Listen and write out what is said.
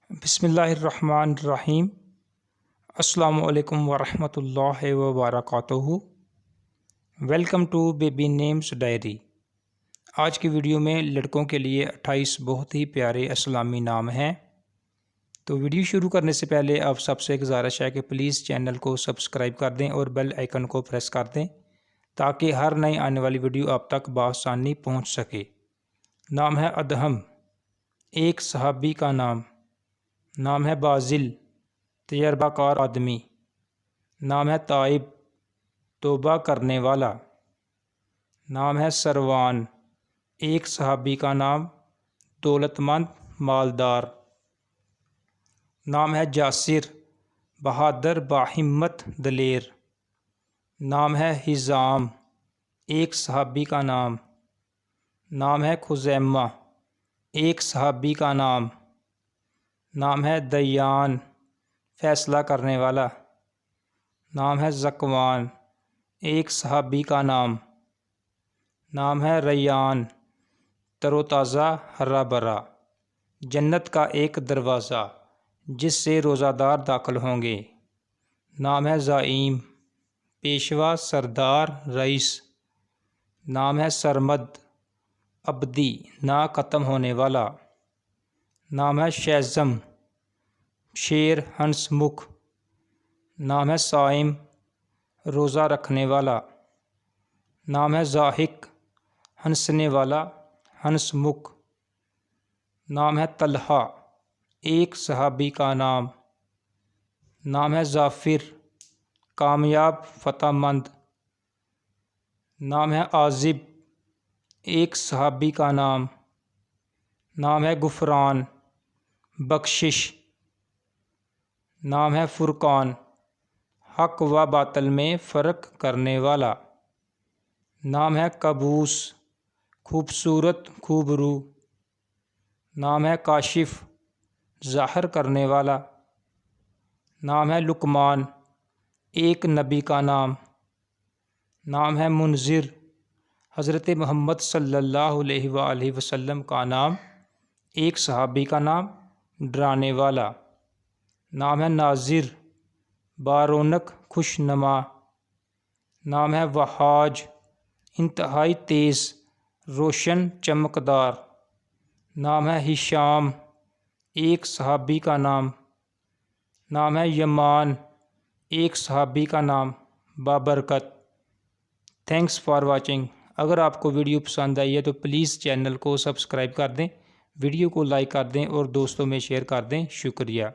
بسم اللہ الرحمن الرحیم۔ السلام علیکم ورحمۃ اللہ وبرکاتہ۔ Welcome to baby names diary. آج کی ویڈیو میں لڑکوں کے لیے 28 بہت ہی پیارے اسلامی نام ہیں۔ تو ویڈیو شروع کرنے سے پہلے آپ سب سے گزارش ہے کہ پلیز چینل کو سبسکرائب کر دیں اور بیل آئیکن کو پریس کر دیں تاکہ ہر نئی آنے والی ویڈیو آپ تک بآسانی پہنچ سکے۔ نام ہے ادہم، ایک صحابی کا نام ہے بازل، تجربہ کار آدمی۔ نام ہے تائب، توبہ کرنے والا۔ نام ہے سروان، ایک صحابی کا نام، دولت مند، مالدار۔ نام ہے جاسر، بہادر، باہمت، دلیر۔ نام ہے حزام، ایک صحابی کا نام۔ نام ہے خزیمہ، ایک صحابی کا نام۔ نام ہے دیان، فیصلہ کرنے والا۔ نام ہے ذکوان، ایک صحابی کا نام۔ نام ہے ریان، تر و تازہ، ہرا بھرا، جنت کا ایک دروازہ جس سے روزہ دار داخل ہوں گے۔ نام ہے زعیم، پیشوا، سردار، رئیس۔ نام ہے سرمد، ابدی، نہ ختم ہونے والا۔ نام ہے شیزم، شیر، ہنس مکھ۔ نام ہے صائم، روزہ رکھنے والا۔ نام ہے ضاحک، ہنسنے والا، ہنس مکھ۔ نام ہے طلحہ، ایک صحابی کا نام۔ نام ہے ظافر، کامیاب، فتح مند۔ نام ہے عازب، ایک صحابی کا نام۔ نام ہے غفران، بخشش۔ نام ہے فرقان، حق و باطل میں فرق کرنے والا۔ نام ہے قبوس، خوبصورت، خوبرو۔ نام ہے کاشف، ظاہر کرنے والا۔ نام ہے لقمان، ایک نبی کا نام۔ نام ہے منذر، حضرت محمد صلی اللہ علیہ وآلہ وسلم کا نام، ایک صحابی کا نام، ڈرانے والا۔ نام ہے ناظر، بارونق، خوش نما۔ نام ہے وہاج، انتہائی تیز، روشن، چمکدار۔ نام ہے ہشام، ایک صحابی کا نام۔ نام ہے یمان، ایک صحابی کا نام، بابرکت۔ Thanks for watching. اگر آپ کو ویڈیو پسند آئی ہے تو پلیز چینل کو سبسکرائب کر دیں، ویڈیو کو لائک کر دیں اور دوستوں میں شیئر کر دیں۔ شکریہ۔